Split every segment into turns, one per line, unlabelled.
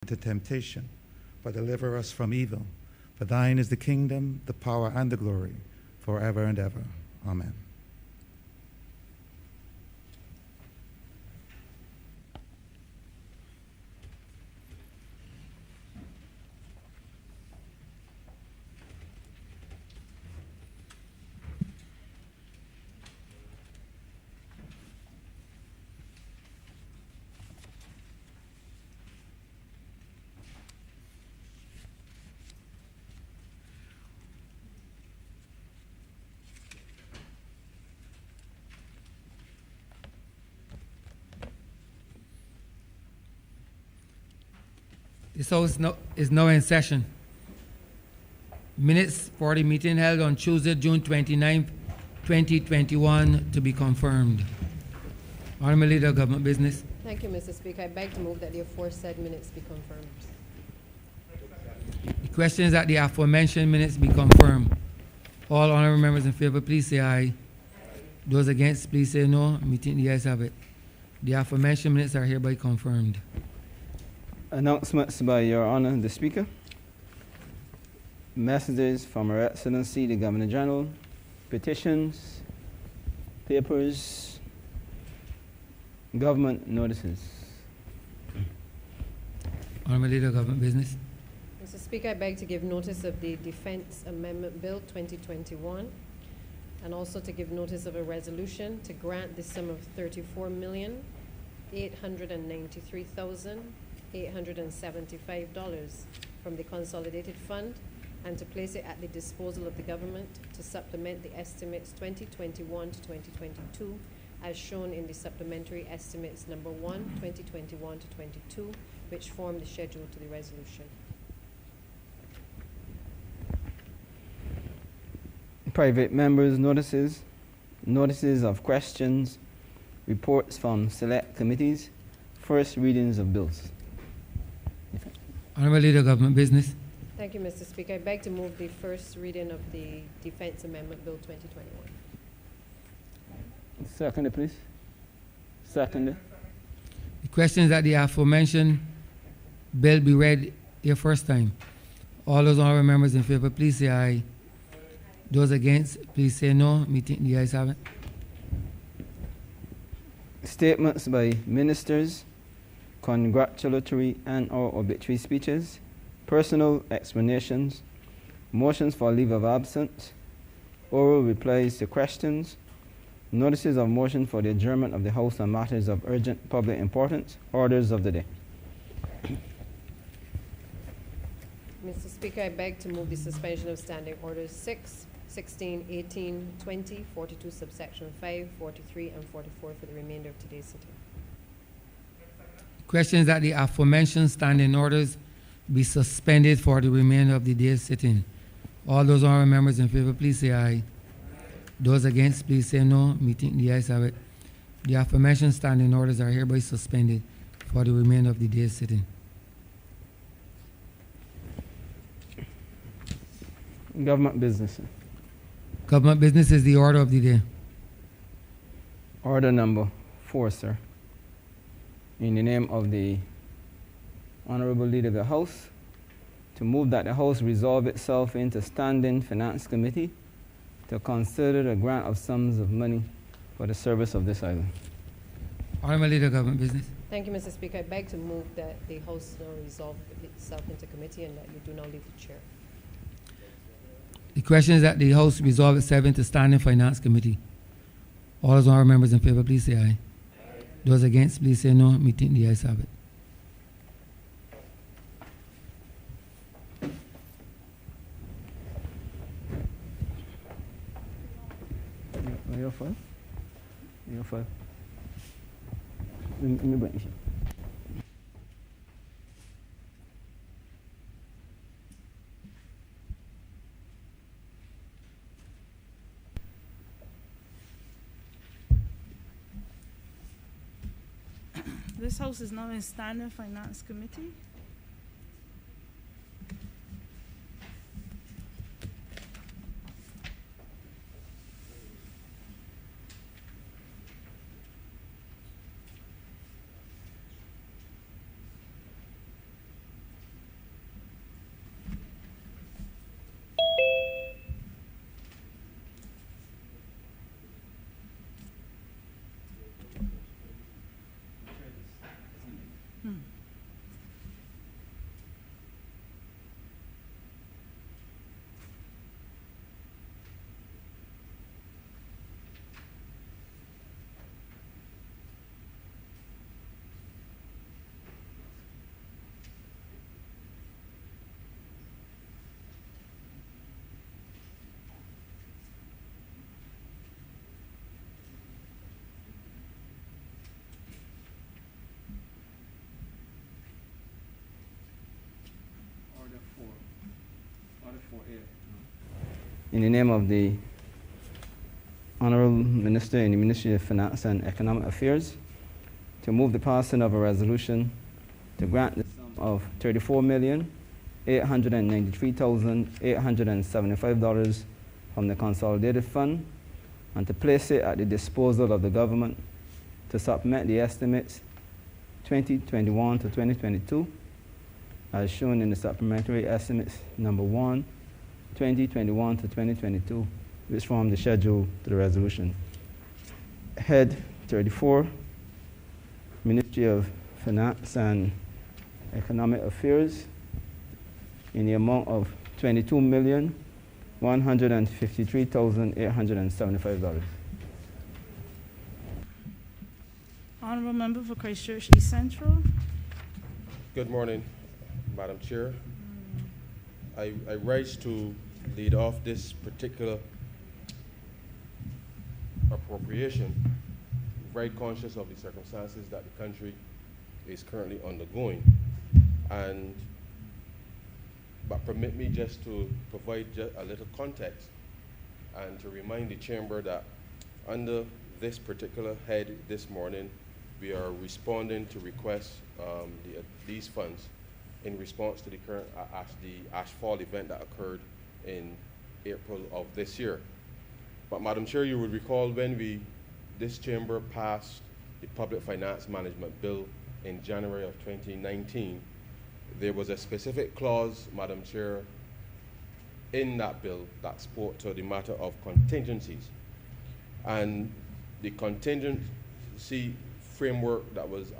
into temptation, but deliver us from evil. For thine is the kingdom, the power, and the glory, forever and ever. Amen.
This House is now in session. Minutes for the meeting held on Tuesday, June 29th, 2021 to be confirmed. Honorable Leader of Government Business.
Thank you, Mr. Speaker. I beg to move that the aforesaid minutes be confirmed.
The question is that the aforementioned minutes be confirmed. All honorable members in favor, please say aye. Those against, please say no. Meeting the ayes have it. The aforementioned minutes are hereby confirmed.
Announcements by Your Honor, the Speaker. Messages from Her Excellency, the Governor General. Petitions, papers, government notices.
Honorable Leader of Government Business.
Mr. Speaker, I beg to give notice of the Defense Amendment Bill 2021 and also to give notice of a resolution to grant the sum of $34,893,875 from the Consolidated Fund and to place it at the disposal of the government to supplement the estimates 2021 to 2022 as shown in the supplementary estimates number 1, 2021 to 22, which form the schedule to the resolution.
Private members' notices, notices of questions, reports from select committees, first readings of bills.
Honorable Leader of Government Business.
Thank you, Mr. Speaker. I beg to move the first reading of the Defense Amendment Bill 2021.
Second, please. Second.
The question is that the aforementioned bill be read here first time. All those honorable members in favor, please say aye. Those against, please say no. Meeting the ayes have it.
Statements by ministers, congratulatory and/or obituary speeches, personal explanations, motions for leave of absence, oral replies to questions, notices of motion for the adjournment of the House on matters of urgent public importance, orders of the day.
Mr. Speaker, I beg to move the suspension of Standing Orders 6, 16, 18, 20, 42, subsection 5, 43, and 44 for the remainder of today's sitting.
Question is that the aforementioned standing orders be suspended for the remainder of the day's sitting. All those honorable members in favor, please say aye. Those against, please say no. Meeting the ayes have it. The aforementioned standing orders are hereby suspended for the remainder of the day's sitting.
Government business.
Government business is the order of the day.
Order number 4, sir. In the name of the Honorable Leader of the House, to move that the House resolve itself into Standing Finance Committee to consider the grant of sums of money for the service of this island.
Honorable Leader of Government Business.
Thank you, Mr. Speaker. I beg to move that the House now resolve itself into committee and that you do now leave the chair.
The question is that the House resolve itself into Standing Finance Committee. All those honorable members in favor, please say aye. Those against, please say no. Meeting the ayes have it.
Your file? Your file. Let me bring it.
This House is now in Standing Finance Committee.
in the name of the Honorable Minister in the Ministry of Finance and Economic Affairs, to move the passing of a resolution to grant the sum of $34,893,875 from the Consolidated Fund and to place it at the disposal of the government to supplement the estimates 2021 to 2022 as shown in the supplementary estimates number 1, 2021 to 2022, which form the schedule to the resolution. Head 34, Ministry of Finance and Economic Affairs, in the amount of $22,153,875.
Honorable Member for Christchurch East Central.
Good morning, Madam Chair. I rise to lead off this particular appropriation, very conscious of the circumstances that the country is currently undergoing. But permit me just to provide a little context and to remind the Chamber that under this particular head this morning, we are responding to requests these funds in response to the current the ashfall event that occurred in April of this year. But Madam Chair, you would recall when this Chamber passed the Public Finance Management Bill in January of 2019, there was a specific clause, Madam Chair, in that bill that spoke to the matter of contingencies. And the contingency framework that was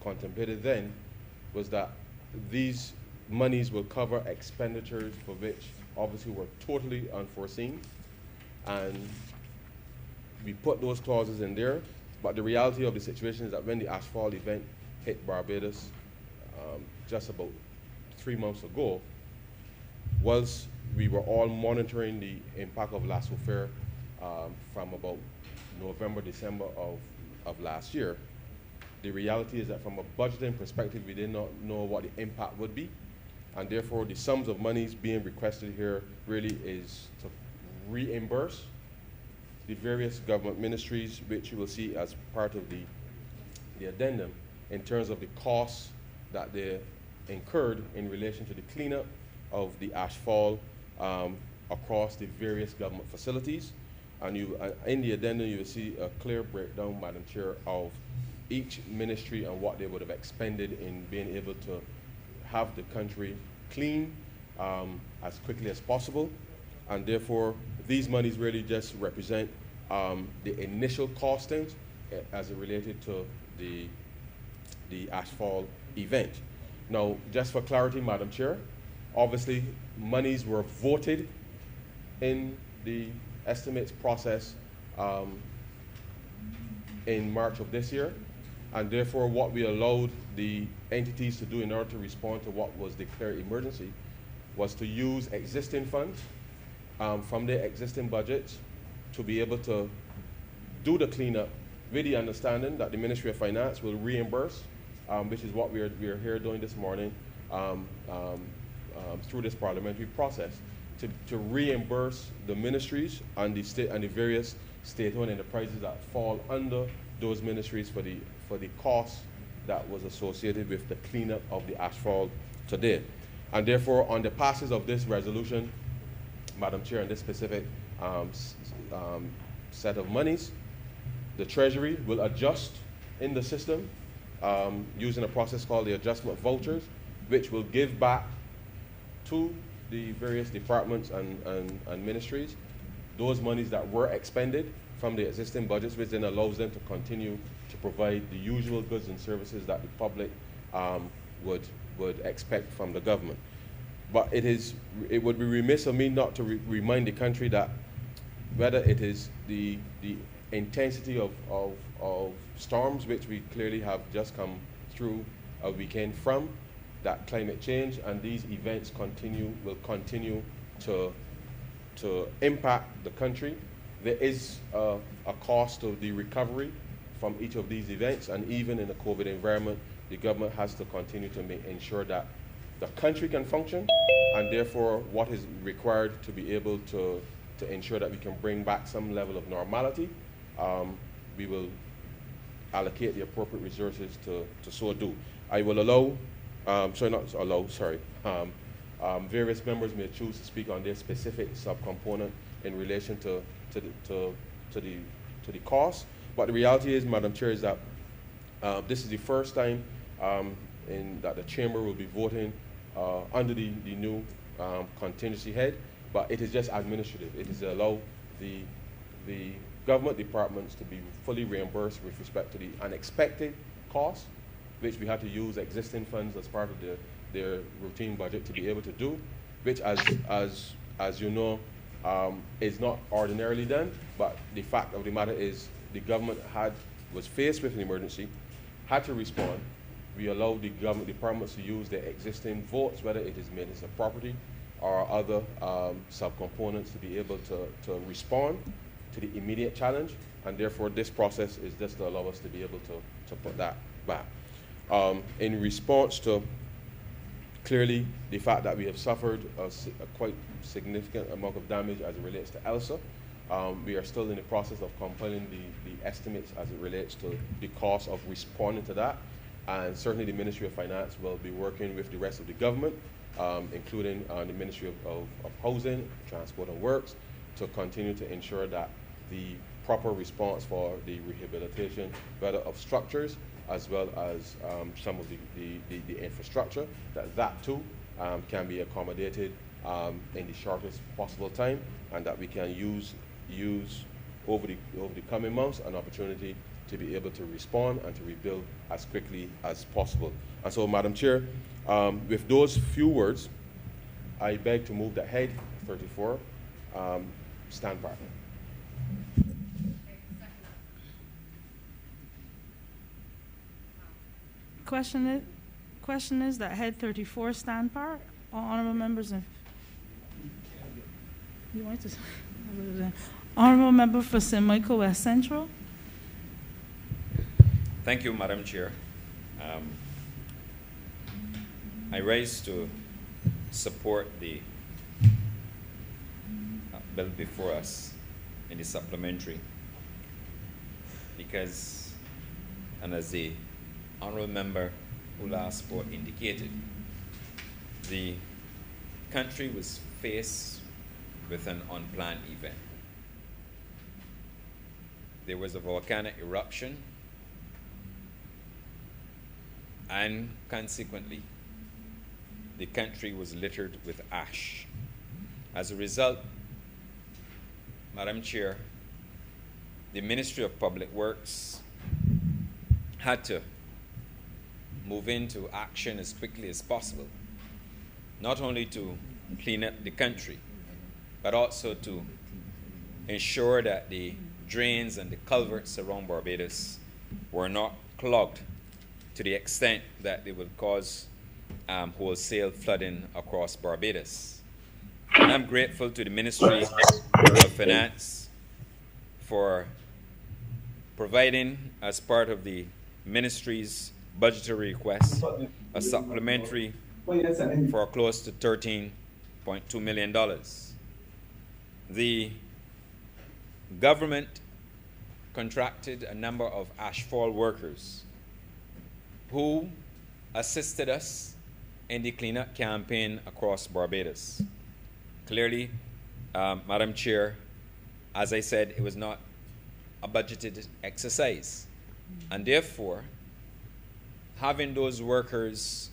contemplated then was that these monies will cover expenditures for which obviously were totally unforeseen, and we put those clauses in there. But the reality of the situation is that when the ashfall event hit Barbados just about 3 months ago, whilst we were all monitoring the impact of La Soufrière from about November, December of last year, the reality is that from a budgeting perspective, we did not know what the impact would be. And therefore, the sums of monies being requested here really is to reimburse the various government ministries, which you will see as part of the addendum, in terms of the costs that they incurred in relation to the cleanup of the ashfall across the various government facilities. And in the addendum, you will see a clear breakdown, Madam Chair, of each ministry and what they would have expended in being able to have the country clean as quickly as possible. And therefore, these monies really just represent the initial costings as it related to the ashfall event. Now, just for clarity, Madam Chair, obviously monies were voted in the estimates process in March of this year, and therefore what we allowed the entities to do in order to respond to what was declared emergency was to use existing funds from their existing budgets to be able to do the cleanup, with the understanding that the Ministry of Finance will reimburse, which is what we are here doing this morning through this parliamentary process, to reimburse the ministries and the various state-owned enterprises that fall under those ministries for the costs that was associated with the cleanup of the ashfall today. And therefore, on the passage of this resolution, Madam Chair, in this specific set of monies, the Treasury will adjust in the system using a process called the adjustment vouchers, which will give back to the various departments and ministries those monies that were expended from the existing budgets, which then allows them to continue to provide the usual goods and services that the public would expect from the government. But it would be remiss of me not to remind the country that whether it is the intensity of storms, which we clearly have just come through a weekend from, that climate change and these events will continue to impact the country. There is a cost of the recovery from each of these events, and even in a COVID environment, the government has to continue to ensure that the country can function, and therefore what is required to be able to ensure that we can bring back some level of normality, we will allocate the appropriate resources to so do. I will various members may choose to speak on their specific subcomponent in relation to the cost. But the reality is, Madam Chair, is that this is the first time that the Chamber will be voting under the new contingency head, but it is just administrative. It is to allow the government departments to be fully reimbursed with respect to the unexpected costs, which we had to use existing funds as part of their routine budget to be able to do, which as you know, is not ordinarily done. But the fact of the matter is, the government was faced with an emergency, had to respond. We allowed the government departments to use their existing votes, whether it is maintenance of property or other subcomponents, to be able to respond to the immediate challenge. And therefore, this process is just to allow us to be able to put that back. In response to clearly the fact that we have suffered a quite significant amount of damage as it relates to ELSA, we are still in the process of compiling the estimates as it relates to the cost of responding to that. And certainly the Ministry of Finance will be working with the rest of the government, including the Ministry of Housing, Transport and Works, to continue to ensure that the proper response for the rehabilitation, whether of structures as well as some of the infrastructure, that too can be accommodated in the shortest possible time, and that we can use over the coming months an opportunity to be able to respond and to rebuild as quickly as possible. And so, Madam Chair, with those few words, I beg to move that head 34 stand part.
Question is that head 34 stand part. All honorable members of you want to honorable member for St. Michael West Central.
Thank you, Madam Chair. I rise to support the bill before us in the supplementary because, and as the honorable member who last spoke indicated, the country was faced with an unplanned event. There was a volcanic eruption, and consequently, the country was littered with ash. As a result, Madam Chair, the Ministry of Public Works had to move into action as quickly as possible, not only to clean up the country, but also to ensure that the drains and the culverts around Barbados were not clogged to the extent that they would cause wholesale flooding across Barbados. And I'm grateful to the Ministry of Finance for providing, as part of the ministry's budgetary request, a supplementary for close to $13.2 million. The government contracted a number of ashfall workers who assisted us in the cleanup campaign across Barbados. Clearly, Madam Chair, as I said, it was not a budgeted exercise. And therefore, having those workers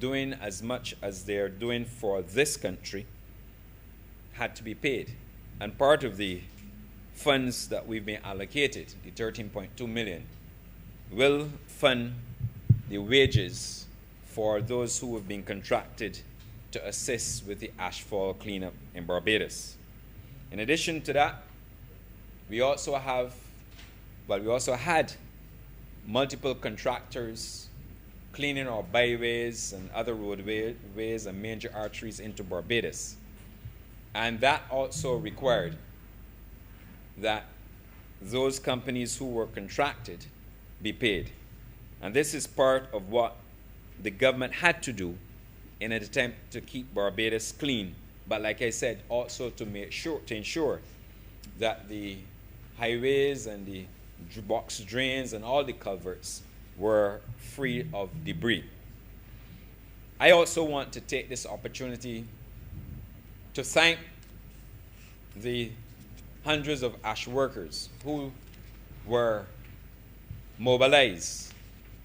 doing as much as they're doing for this country had to be paid. And part of the funds that we've been allocated, the $13.2 million, will fund the wages for those who have been contracted to assist with the ashfall cleanup in Barbados. In addition to that, we also had multiple contractors cleaning our byways and other roadways and major arteries into Barbados. And that also required that those companies who were contracted be paid. And this is part of what the government had to do in an attempt to keep Barbados clean. But like I said, also to ensure that the highways and the box drains and all the culverts were free of debris. I also want to take this opportunity to thank the hundreds of ash workers who were mobilized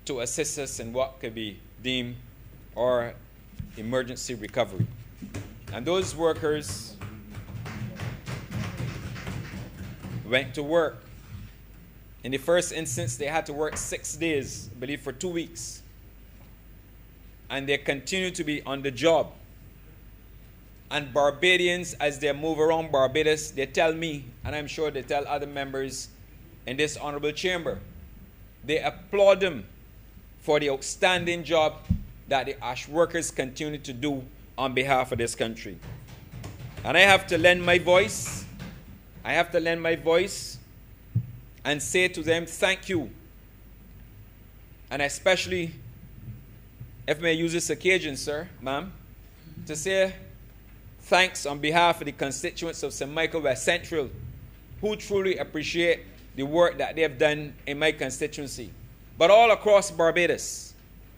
to assist us in what could be deemed our emergency recovery. And those workers went to work. In the first instance, they had to work 6 days, I believe for 2 weeks. And they continue to be on the job. And Barbadians, as they move around Barbados, they tell me, and I'm sure they tell other members in this honorable chamber, they applaud them for the outstanding job that the ash workers continue to do on behalf of this country. And I have to lend my voice. I have to lend my voice and say to them, thank you. And especially, if I may use this occasion, sir, ma'am, to say thanks on behalf of the constituents of St. Michael West Central, who truly appreciate the work that they have done in my constituency. But all across Barbados,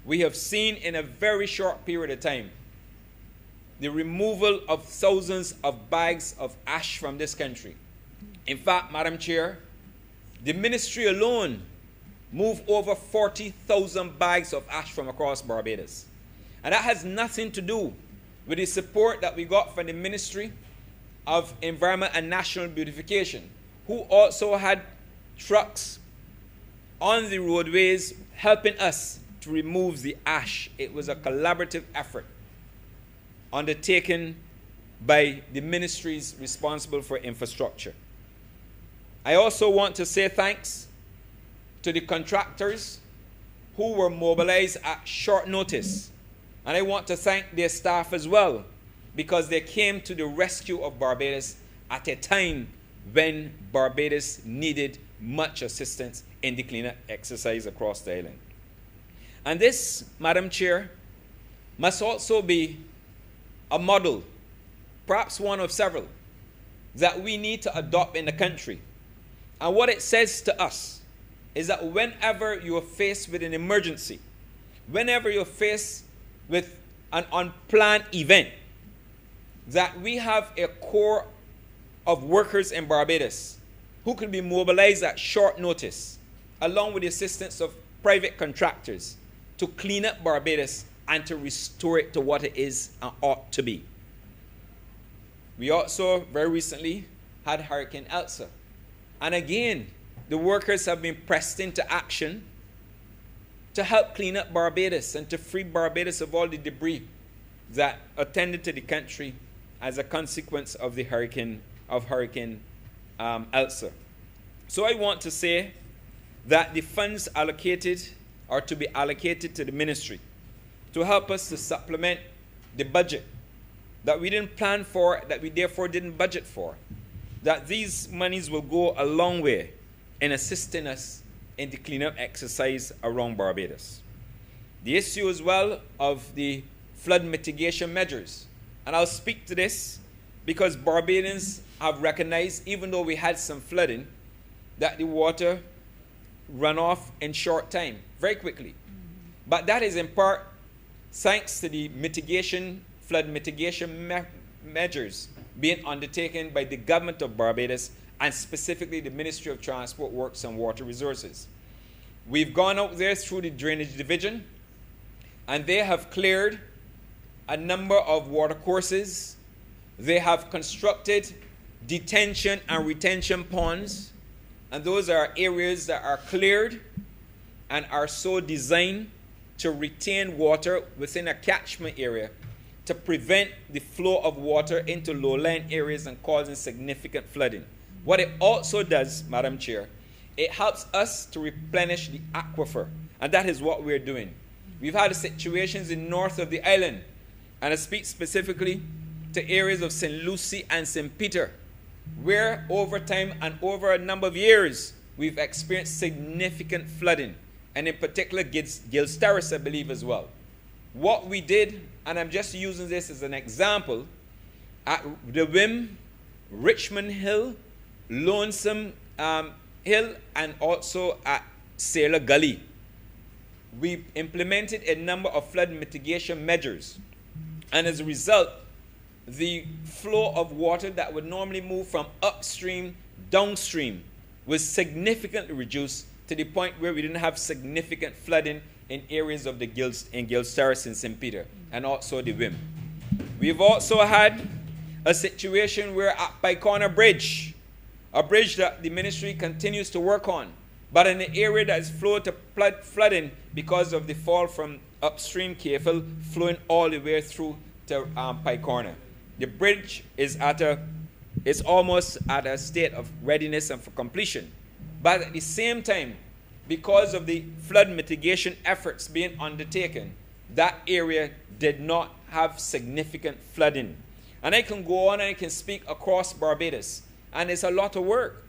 we have seen in a very short period of time the removal of thousands of bags of ash from this country. In fact, Madam Chair, the ministry alone moved over 40,000 bags of ash from across Barbados. And that has nothing to do with the support that we got from the Ministry of Environment and National Beautification, who also had trucks on the roadways helping us to remove the ash. It was a collaborative effort undertaken by the ministries responsible for infrastructure. I also want to say thanks to the contractors who were mobilized at short notice. And I want to thank their staff as well, because they came to the rescue of Barbados at a time when Barbados needed much assistance in the cleanup exercise across the island. And this, Madam Chair, must also be a model, perhaps one of several, that we need to adopt in the country. And what it says to us is that whenever you are faced with an emergency, whenever you're faced with an unplanned event, that we have a core of workers in Barbados who can be mobilized at short notice, along with the assistance of private contractors, to clean up Barbados and to restore it to what it is and ought to be. We also very recently had Hurricane Elsa. And again, the workers have been pressed into action to help clean up Barbados and to free Barbados of all the debris that attended to the country as a consequence of the Hurricane Elsa. So I want to say that the funds allocated are to be allocated to the ministry to help us to supplement the budget that we didn't plan for, that we therefore didn't budget for, that these monies will go a long way in assisting us in the cleanup exercise around Barbados. The issue as well of the flood mitigation measures. And I'll speak to this because Barbadians have recognized, even though we had some flooding, that the water ran off in short time, very quickly. But that is in part thanks to the flood mitigation measures being undertaken by the government of Barbados and specifically the Ministry of Transport Works and Water Resources. We've gone out there through the Drainage Division, and they have cleared a number of water courses. They have constructed detention and retention ponds, and those are areas that are cleared and are so designed to retain water within a catchment area to prevent the flow of water into low-lying areas and causing significant flooding. What it also does, Madam Chair, it helps us to replenish the aquifer, and that is what we're doing. We've had situations in north of the island, and I speak specifically to areas of St. Lucie and St. Peter, where over time and over a number of years, we've experienced significant flooding, and in particular, Gills Terrace, I believe, as well. what we did, and I'm just using this as an example, at the Wim, Richmond Hill, Lonesome Hill, and also at Sailor Gully, we implemented a number of flood mitigation measures. And as a result, the flow of water that would normally move from upstream downstream was significantly reduced to the point where we didn't have significant flooding in areas of the Gills Terrace in St. Peter and also the Wim. We've also had a situation where at Pike Corner Bridge, a bridge that the ministry continues to work on, but in the area that is flowed to flooding because of the fall from upstream Kefil flowing all the way through to Pike Corner. The bridge is almost at a state of readiness and for completion. But at the same time, because of the flood mitigation efforts being undertaken, that area did not have significant flooding. And I can go on and I can speak across Barbados. And it's a lot of work.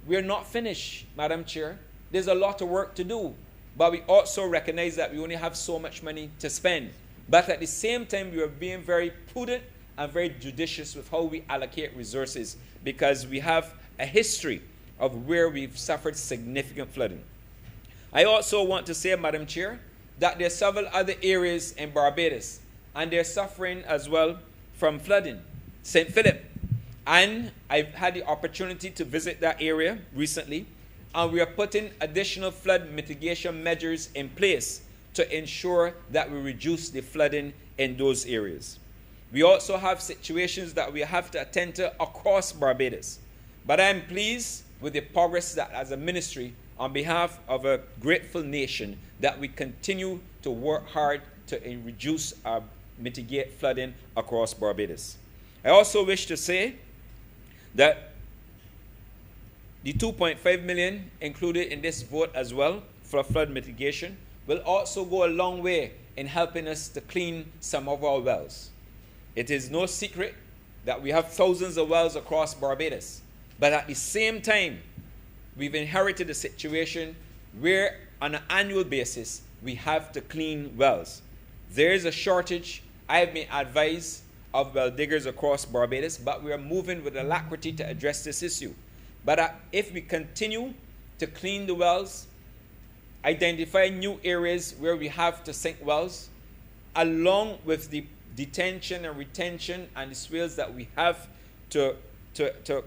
We're not finished, Madam Chair. There's a lot of work to do. But we also recognize that we only have so much money to spend. But at the same time, we are being very prudent and very judicious with how we allocate resources, because we have a history of where we've suffered significant flooding. I also want to say, Madam Chair, that there are several other areas in Barbados, and they're suffering as well from flooding. St. Philip. And I've had the opportunity to visit that area recently, and we are putting additional flood mitigation measures in place to ensure that we reduce the flooding in those areas. We also have situations that we have to attend to across Barbados. But I'm pleased with the progress that as a ministry, on behalf of a grateful nation, that we continue to work hard to reduce or mitigate flooding across Barbados. I also wish to say that the 2.5 million included in this vote as well for flood mitigation will also go a long way in helping us to clean some of our wells. It is no secret that we have thousands of wells across Barbados, but at the same time, we've inherited a situation where on an annual basis, we have to clean wells. There is a shortage, I have been advised, of well diggers across Barbados, but we are moving with alacrity to address this issue. But if we continue to clean the wells, identify new areas where we have to sink wells, along with the detention and retention and the swales that we have to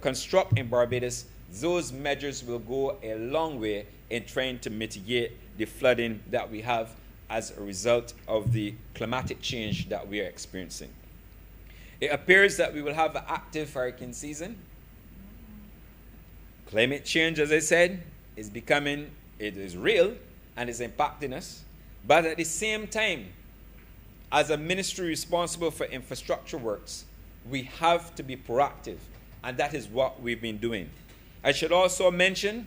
construct in Barbados, those measures will go a long way in trying to mitigate the flooding that we have as a result of the climatic change that we are experiencing. It appears that we will have an active hurricane season. Climate change, as I said, is real and is impacting us. But at the same time, as a ministry responsible for infrastructure works, we have to be proactive, and that is what we've been doing. I should also mention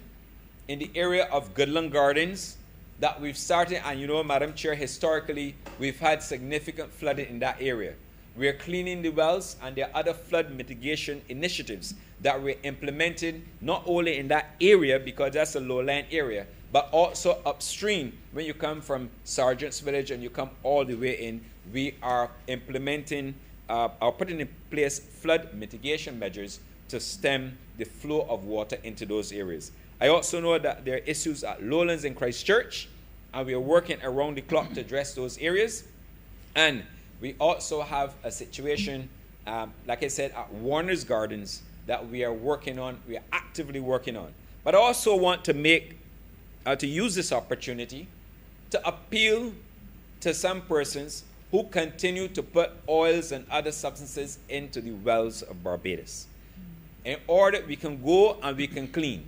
in the area of Goodland Gardens that we've started, and you know, Madam Chair, historically, we've had significant flooding in that area. We are cleaning the wells, and there are other flood mitigation initiatives that we're implementing not only in that area, because that's a low-lying area, but also upstream. When you come from Sergeant's Village and you come all the way in, we are implementing or putting in place flood mitigation measures to stem the flow of water into those areas. I also know that there are issues at Lowlands and Christchurch, and we are working around the clock to address those areas. And we also have a situation, like I said, at Warner's Gardens that we are working on, we are actively working on. But I also want to use this opportunity to appeal to some persons who continue to put oils and other substances into the wells of Barbados. In order we can go and we can clean.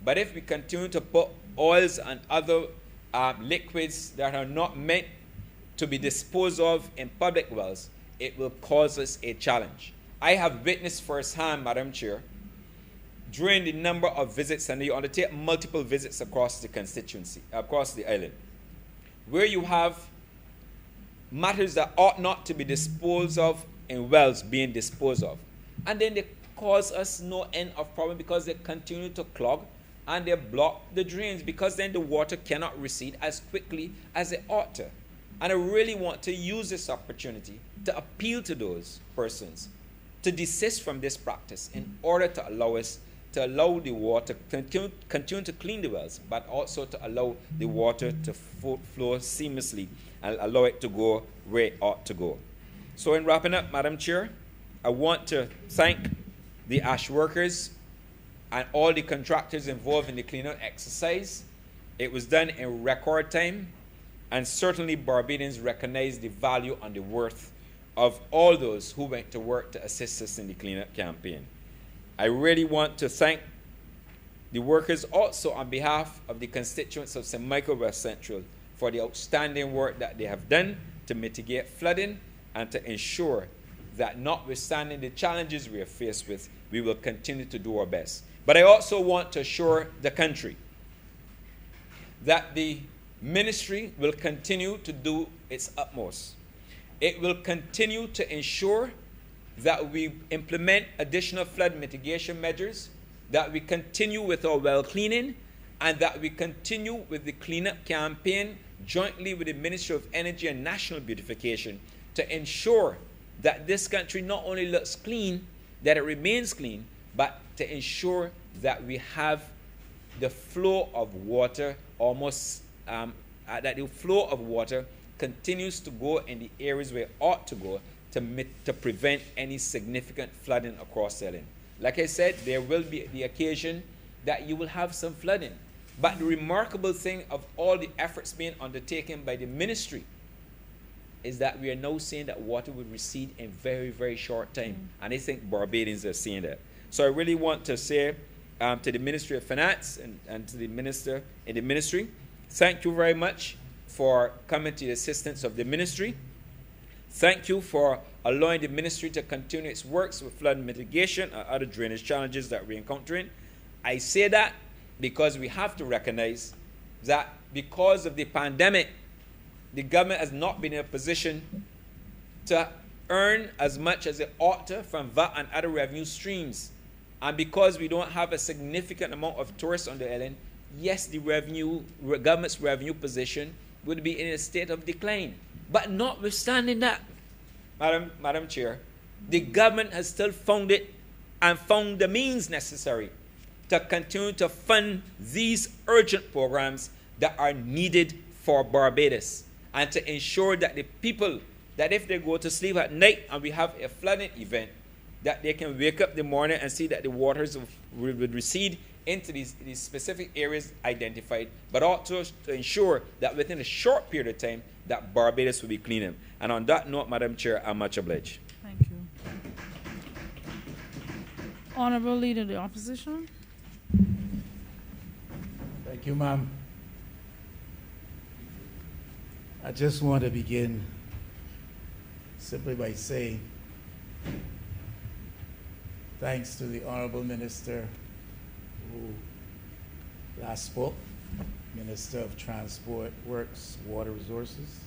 But if we continue to put oils and other liquids that are not meant to be disposed of in public wells, it will cause us a challenge. I have witnessed firsthand, Madam Chair, during the number of visits, and you undertake multiple visits across the constituency, across the island, where you have matters that ought not to be disposed of in wells being disposed of. And then they cause us no end of problem because they continue to clog and they block the drains, because then the water cannot recede as quickly as it ought to. And I really want to use this opportunity to appeal to those persons to desist from this practice in order to allow the water to continue to clean the wells, but also to allow the water to flow seamlessly and allow it to go where it ought to go. So in wrapping up, Madam Chair, I want to thank the ash workers and all the contractors involved in the cleanup exercise. It was done in record time, and certainly Barbadians recognize the value and the worth of all those who went to work to assist us in the cleanup campaign. I really want to thank the workers also on behalf of the constituents of St. Michael West Central for the outstanding work that they have done to mitigate flooding and to ensure that notwithstanding the challenges we are faced with, we will continue to do our best. But I also want to assure the country that the ministry will continue to do its utmost. It will continue to ensure that we implement additional flood mitigation measures, that we continue with our well cleaning, and that we continue with the cleanup campaign jointly with the Ministry of Energy and National Beautification to ensure that this country not only looks clean, that it remains clean, but to ensure that we have the flow of water that the flow of water continues to go in the areas where it ought to go to prevent any significant flooding across the island. Like I said, there will be the occasion that you will have some flooding. But the remarkable thing of all the efforts being undertaken by the ministry is that we are now seeing that water will recede in very, very short time. And I think Barbadians are seeing that. So I really want to say to the Ministry of Finance and to the minister in the ministry, thank you very much for coming to the assistance of the ministry. Thank you for allowing the ministry to continue its works with flood mitigation and other drainage challenges that we're encountering. I say that because we have to recognize that because of the pandemic, the government has not been in a position to earn as much as it ought to from VAT and other revenue streams. And because we don't have a significant amount of tourists on the island, yes, the government's revenue position would be in a state of decline. But notwithstanding that, Madam Chair, the government has still found it and found the means necessary to continue to fund these urgent programs that are needed for Barbados, and to ensure that the people, that if they go to sleep at night and we have a flooding event, that they can wake up in the morning and see that the waters would recede into these specific areas identified, but also to ensure that within a short period of time that Barbados will be cleaner. And on that note, Madam Chair, I'm much obliged.
Thank you. Honorable Leader of the Opposition.
Thank you, ma'am. I just want to begin simply by saying thanks to the Honorable Minister who last spoke, Minister of Transport, Works, Water Resources,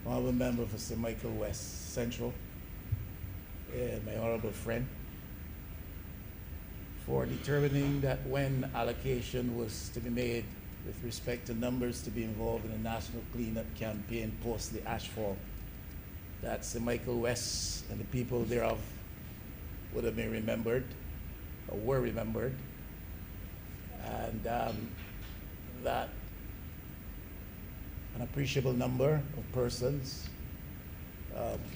Honorable Member for St. Michael West Central, and my honorable friend, for determining that when allocation was to be made with respect to numbers to be involved in a national cleanup campaign post the ashfall, that St. Michael West and the people thereof would have been remembered, or were remembered, and that an appreciable number of persons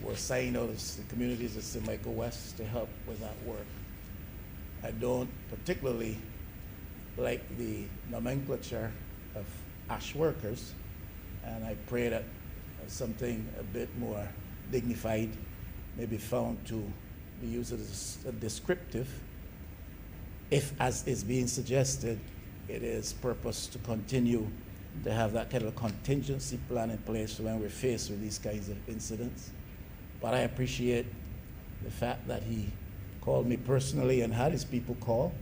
were signed out of the communities of St. Michael West to help with that work. I don't particularly like the nomenclature of ash workers, and I pray that something a bit more dignified may be found to be used as a descriptive, if, as is being suggested, it is purpose to continue to have that kind of contingency plan in place when we're faced with these kinds of incidents. But I appreciate the fact that he called me personally and had his people call.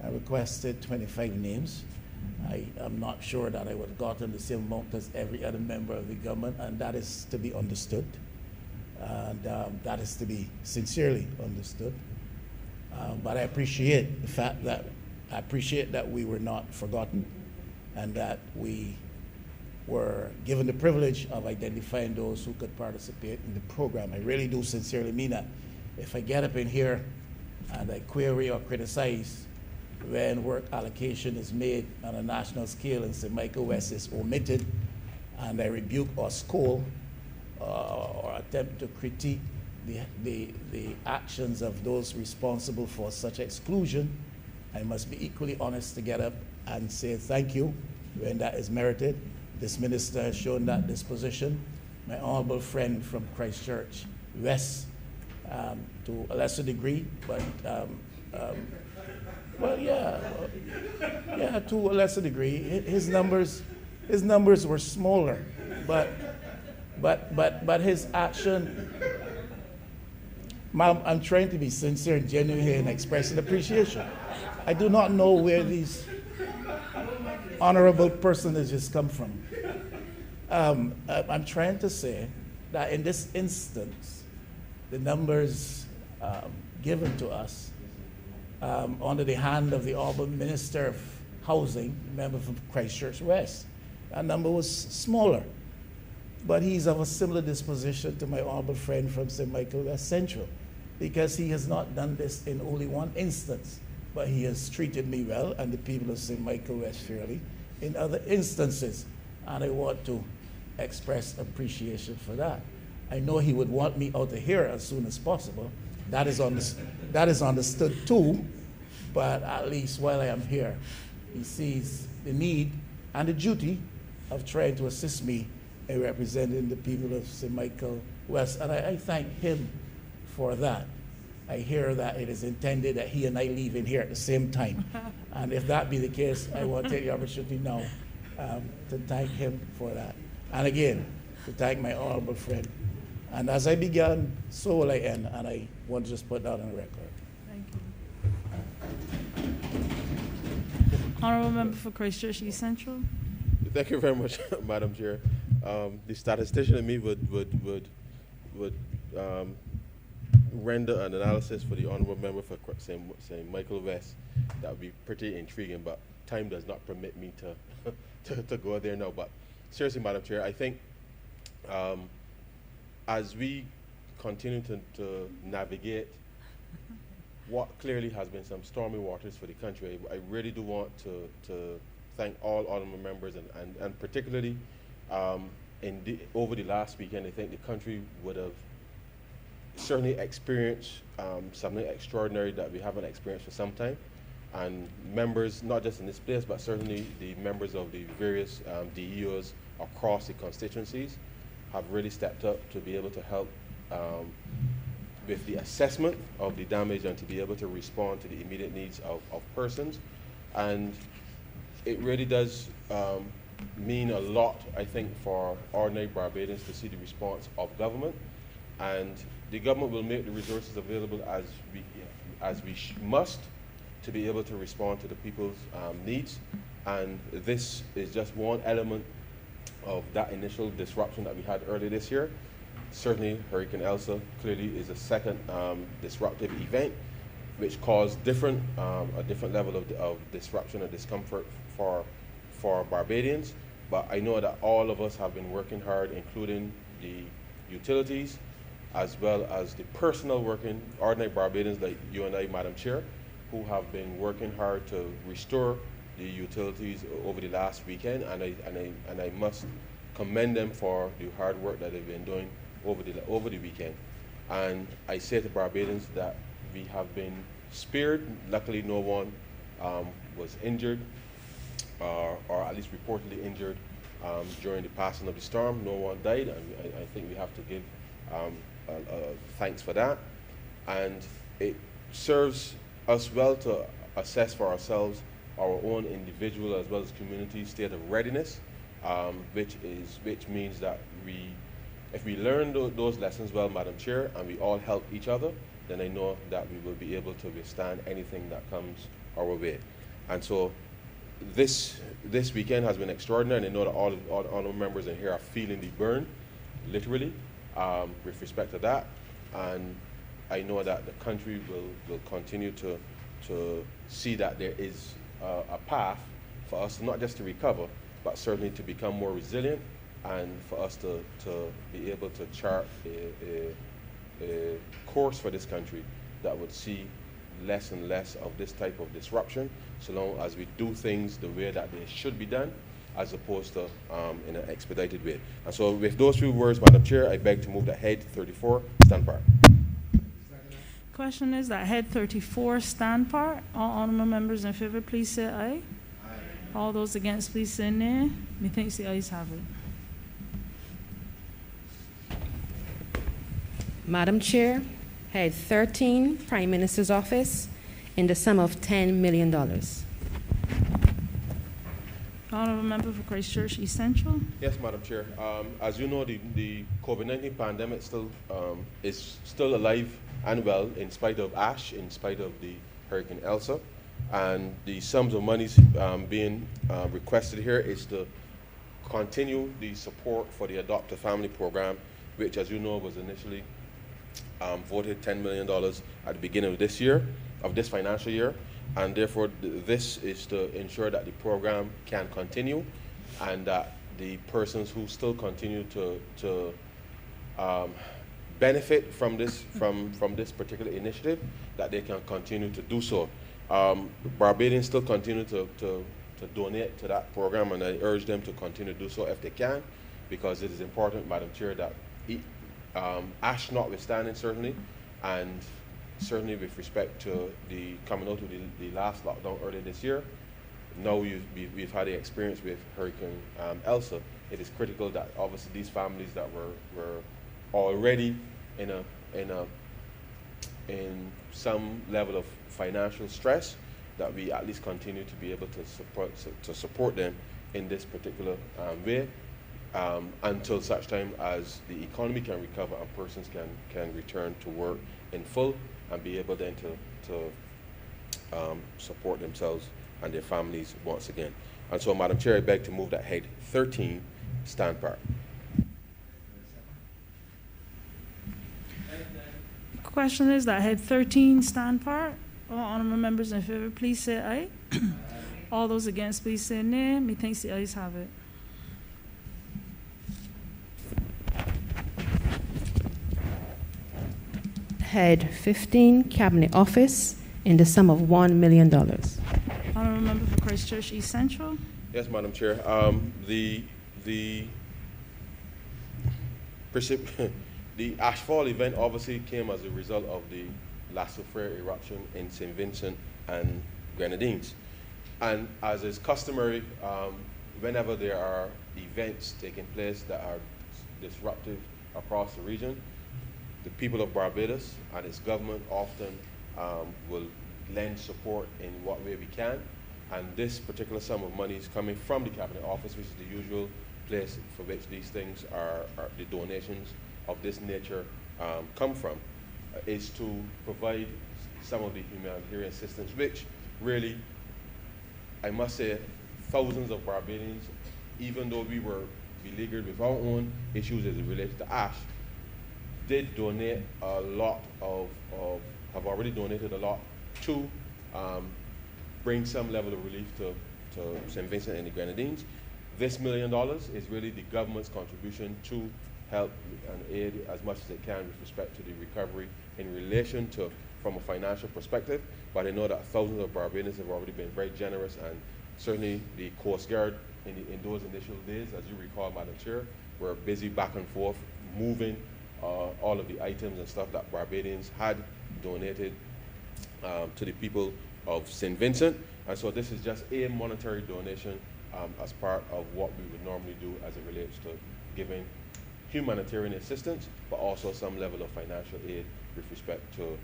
I requested 25 names. I am not sure that I would have gotten the same amount as every other member of the government, and that is to be understood. And that is to be sincerely understood. But I appreciate the fact that we were not forgotten, and that we were given the privilege of identifying those who could participate in the program. I really do sincerely mean that. If I get up in here and I query or criticize when work allocation is made on a national scale and St. Michael West is omitted, and I rebuke or scold or attempt to critique the actions of those responsible for such exclusion, I must be equally honest to get up and say thank you when that is merited. This minister has shown that disposition. My honorable friend from Christchurch West, to a lesser degree, but to a lesser degree. His numbers were smaller, but his action. Ma'am, I'm trying to be sincere and genuine here in expressing appreciation. I do not know where these honorable personages come from. I'm trying to say that in this instance, the numbers given to us under the hand of the Honorable Minister of Housing, member from Christchurch West, that number was smaller. But he's of a similar disposition to my honorable friend from St. Michael West Central, because he has not done this in only one instance, but he has treated me well and the people of St. Michael West fairly in other instances. And I want to express appreciation for that. I know he would want me out of here as soon as possible. That is understood too, but at least while I am here, he sees the need and the duty of trying to assist me in representing the people of St. Michael West, and I thank him for that. I hear that it is intended that he and I leave in here at the same time, and if that be the case, I want to take the opportunity now to thank him for that, and again, to thank my honorable friend. And as I began, so will I end, and I want to just put that on the record.
Thank you. Honorable member for Christchurch East Central.
Thank you very much, Madam Chair. The statistician in me would render an analysis for the honorable member for St. Michael West. That would be pretty intriguing, but time does not permit me to go there now. But seriously, Madam Chair, I think as we continue to navigate what clearly has been some stormy waters for the country, I really do want to thank all honorable members and particularly over the last weekend, I think the country would have certainly experienced something extraordinary that we haven't experienced for some time. And members, not just in this place, but certainly the members of the various DEOs across the constituencies have really stepped up to be able to help with the assessment of the damage and to be able to respond to the immediate needs of persons. And it really does mean a lot, I think, for ordinary Barbadians to see the response of government. And the government will make the resources available as we must to be able to respond to the people's needs. And this is just one element of that initial disruption that we had earlier this year. Certainly, Hurricane Elsa clearly is a second disruptive event, which caused a different level of disruption and discomfort for Barbadians. But I know that all of us have been working hard, including the utilities, as well as the personal working, ordinary Barbadians like you and I, Madam Chair, who have been working hard to restore the utilities over the last weekend, and I must commend them for the hard work that they've been doing over the weekend. And I say to Barbadians that we have been spared. Luckily, no one was injured, or at least reportedly injured during the passing of the storm. No one died, and I think we have to give thanks for that. And it serves us well to assess for ourselves our own individual as well as community state of readiness, which means that if we learn those lessons well, Madam Chair, and we all help each other, then I know that we will be able to withstand anything that comes our way. And so this weekend has been extraordinary, and I know that all honorable members in here are feeling the burn, literally, with respect to that. And I know that the country will continue to see that there is a path for us not just to recover, but certainly to become more resilient and for us to be able to chart a course for this country that would see less and less of this type of disruption, so long as we do things the way that they should be done, as opposed to in an expedited way. And so with those few words, Madam Chair, I beg to move that Head 34 stand part.
Question is that Head 34 stand part. All honorable members in favor, please say aye. Aye. All those against, please say nay. Methinks the ayes have it.
Madam Chair, Head 13, Prime Minister's Office, in the sum of $10 million.
Honorable member for Christchurch East Central.
Yes, Madam Chair. As you know, the COVID-19 pandemic is still alive and well in spite of ash, in spite of the Hurricane Elsa. And the sums of monies being requested here is to continue the support for the Adopt a Family program, which, as you know, was initially voted $10 million at the beginning of this financial year. And therefore, this is to ensure that the program can continue and that the persons who still continue to benefit from this particular initiative, that they can continue to do so. Barbadians still continue to donate to that program, and I urge them to continue to do so if they can, because it is important, Madam Chair, that ash notwithstanding, certainly, and certainly with respect to the coming out of the last lockdown earlier this year, now we've had the experience with Hurricane Elsa. It is critical that obviously these families that were already in some level of financial stress, that we at least continue to be able to support them in this particular way until such time as the economy can recover and persons can return to work in full and be able then to support themselves and their families once again. And so, Madam Chair, I beg to move that Head 13 stand part.
Question is that Head 13 stand part. All honorable members in favor, please say aye. All those against, please say nay. Methinks the ayes have it.
Head 15, Cabinet Office, in the sum of $1 million.
Honorable member for Christchurch East Central.
Yes, Madam Chair. The ashfall event obviously came as a result of the La Soufrière eruption in St. Vincent and Grenadines. And as is customary, whenever there are events taking place that are disruptive across the region, the people of Barbados and its government often will lend support in what way we can. And this particular sum of money is coming from the Cabinet Office, which is the usual place for which these things are the donations of this nature come from, is to provide some of the humanitarian assistance, which really, I must say, thousands of Barbadians, even though we were beleaguered with our own issues as it relates to ash, did donate a lot have already donated a lot to bring some level of relief to St. Vincent and the Grenadines. This $1 million is really the government's contribution to help and aid as much as it can with respect to the recovery in relation to, from a financial perspective. But I know that thousands of Barbadians have already been very generous, and certainly the Coast Guard in those initial days, as you recall, Madam Chair, were busy back and forth moving all of the items and stuff that Barbadians had donated to the people of St. Vincent. And so this is just a monetary donation as part of what we would normally do as it relates to giving humanitarian assistance, but also some level of financial aid with respect to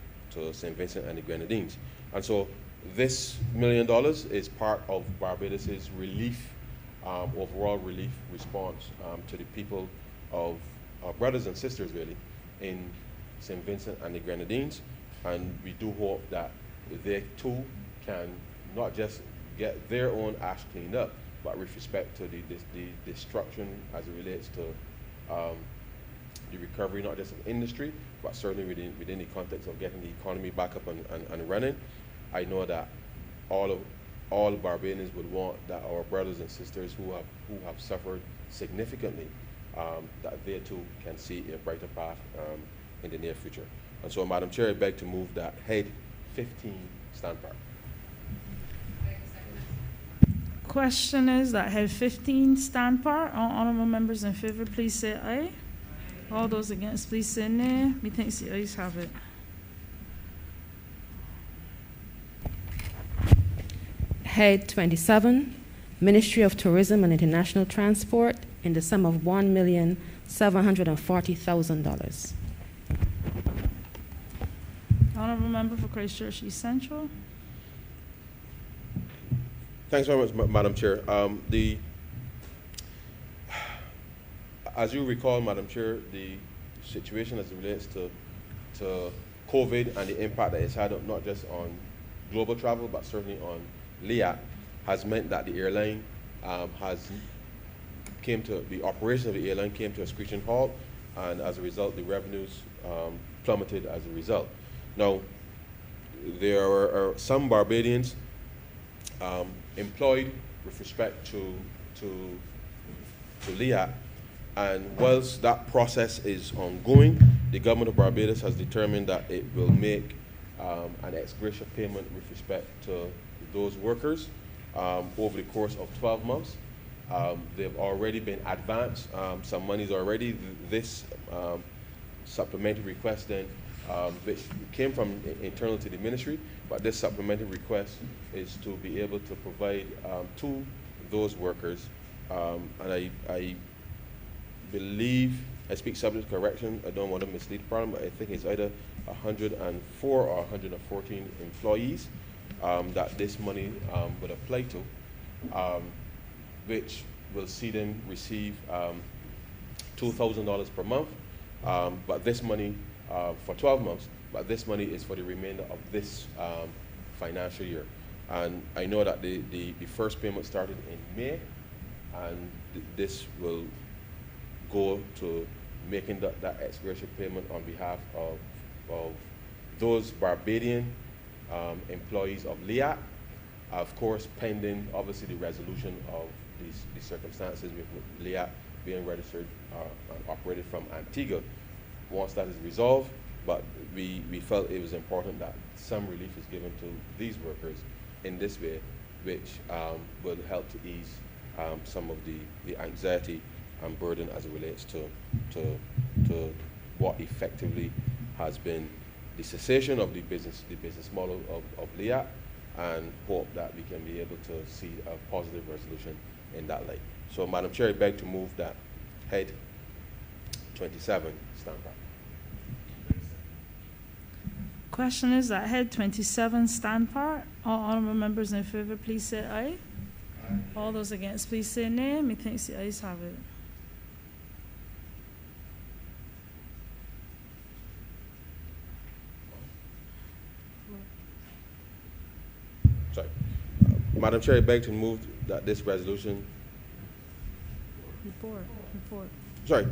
St. Vincent and the Grenadines. And so this $1 million is part of Barbados's relief, overall relief response to the people of our brothers and sisters, really, in St. Vincent and the Grenadines. And we do hope that they too can not just get their own ash cleaned up, but with respect to the destruction as it relates to the recovery, not just of industry, but certainly within the context of getting the economy back up and running. I know that all of all Barbadians would want that our brothers and sisters who have suffered significantly, that they too can see a brighter path in the near future. And so, Madam Chair, I beg to move that Head 15 stand part.
Question is that Head 15 stand part. All honorable members in favor, please say aye. All those against, please say nay. Methinks the ayes have it.
Head 27, Ministry of Tourism and International Transport, in the sum of $1,740,000.
Honorable member for Christchurch East Central.
Thanks very much, Madam Chair. As you recall, Madam Chair, the situation as it relates to COVID and the impact that it's had not just on global travel, but certainly on LIAT, has meant that the airline the operation of the airline came to a screeching halt, and as a result, the revenues plummeted as a result. Now, there are some Barbadians employed with respect to LIAT, and whilst that process is ongoing, the government of Barbados has determined that it will make an ex gratia payment with respect to those workers over the course of 12 months. They've already been advanced some monies already. This supplementary request then, which came from internal to the ministry, but this supplementary request is to be able to provide to those workers, and I believe, I speak subject to correction, I don't want to mislead the Parliament, but I think it's either 104 or 114 employees that this money would apply to, which will see them receive $2,000 per month, but this money for 12 months, but this money is for the remainder of this financial year. And I know that the first payment started in May, and this will go to making that ex gratia payment on behalf of those Barbadian employees of LIAT, of course, pending obviously the resolution of the circumstances with LIAT being registered and operated from Antigua. Once that is resolved, but we felt it was important that some relief is given to these workers in this way, which will help to ease some of the anxiety and burden as it relates to what effectively has been the cessation of the business model of LIAT, and hope that we can be able to see a positive resolution in that light. So, Madam Chair, I beg to move that Head 27 stand back.
Question is that Head 27 stand part. All honorable members in favor, please say aye. All those against, please say nay. Methinks the ayes have it.
Sorry. Madam Chair, I beg to move that this resolution.
Report.
Sorry,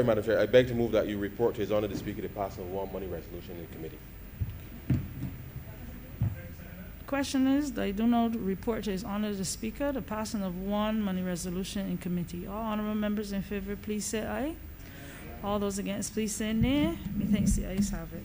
Madam Chair. I beg to move that you report to His Honor the Speaker the passing of one money resolution in committee.
Question is that I do not report to His Honor the Speaker the passing of one money resolution in committee. All honorable members in favor, please say aye. All those against, please say nay. Methinks the ayes have it.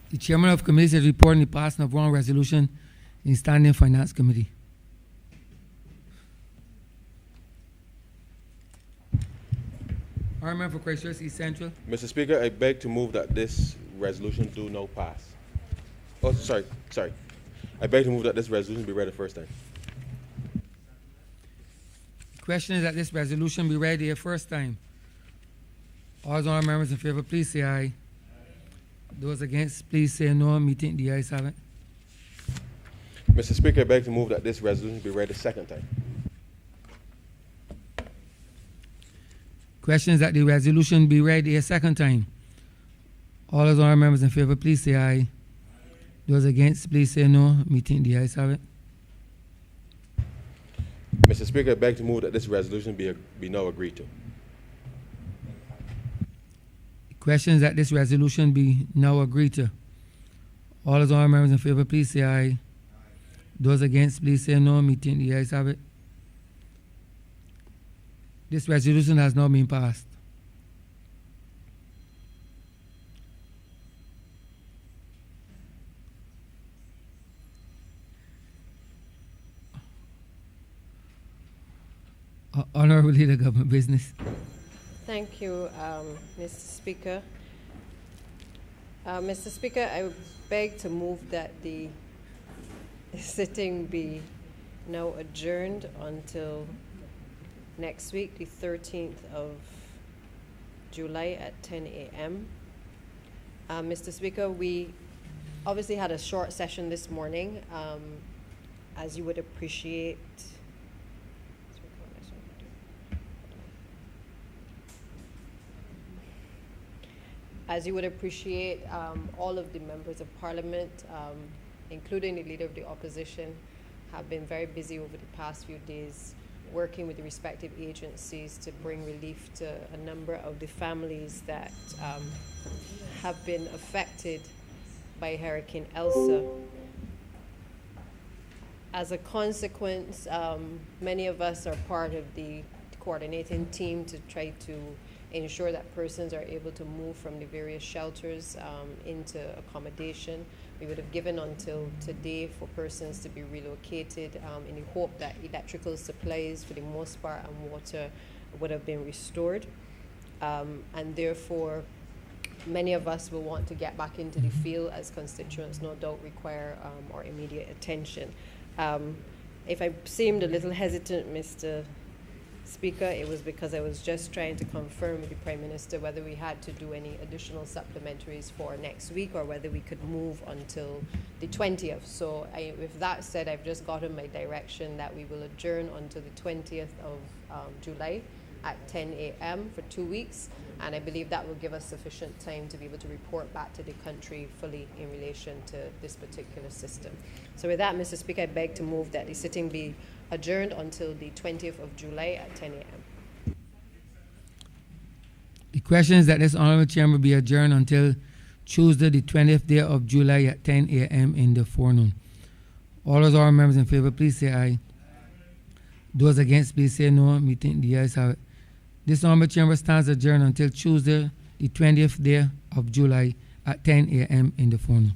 The chairman of committee is reporting the passing of one resolution in standing finance committee. Honorable member for Christchurch East Central.
Mr. Speaker, I beg to move that this resolution do now pass. Oh, sorry. I beg to move that this resolution be read the first time.
The question is that this resolution be read the first time. All those honorable members in favor, please say aye. Those against, please say no. Meeting the ayes have it.
Mr. Speaker, I beg to move that this resolution be read a second time.
Question is that the resolution be read a second time. All those honorable members in favor, please say aye. Those against, please say no. Meeting the ayes have it.
Mr. Speaker, I beg to move that this resolution be now agreed to.
Question is that this resolution be now agreed to. All those honorable members in favor, please say aye. Those against, please say no. Meeting the ayes have it. This resolution has now been passed. Honorable Leader, Government Business.
Thank you, Mr. Speaker. Mr. Speaker, I beg to move that the sitting be now adjourned until next week, the 13th of July at 10 a.m. Mr. Speaker, we obviously had a short session this morning. As you would appreciate, all of the members of Parliament, including the Leader of the Opposition, have been very busy over the past few days working with the respective agencies to bring relief to a number of the families that have been affected by Hurricane Elsa. As a consequence, many of us are part of the coordinating team to try to ensure that persons are able to move from the various shelters into accommodation. We would have given until today for persons to be relocated in the hope that electrical supplies, for the most part, and water would have been restored. And therefore, many of us will want to get back into the field as constituents no doubt require our immediate attention. If I seemed a little hesitant, Mr. Speaker, it was because I was just trying to confirm with the Prime Minister whether we had to do any additional supplementaries for next week or whether we could move until the 20th. So with that said, I've just gotten my direction that we will adjourn until the 20th of July at 10 a.m. for 2 weeks. And I believe that will give us sufficient time to be able to report back to the country fully in relation to this particular system. So with that, Mr. Speaker, I beg to move that the sitting be adjourned until the 20th of July at 10 a.m.
The question is that this honorable chamber be adjourned until Tuesday, the 20th day of July at 10 a.m. in the forenoon. All those honorable members in favor, please say aye. Those against, please say no. Meeting the ayes have it. This honorable chamber stands adjourned until Tuesday, the 20th day of July at 10 a.m. in the forenoon.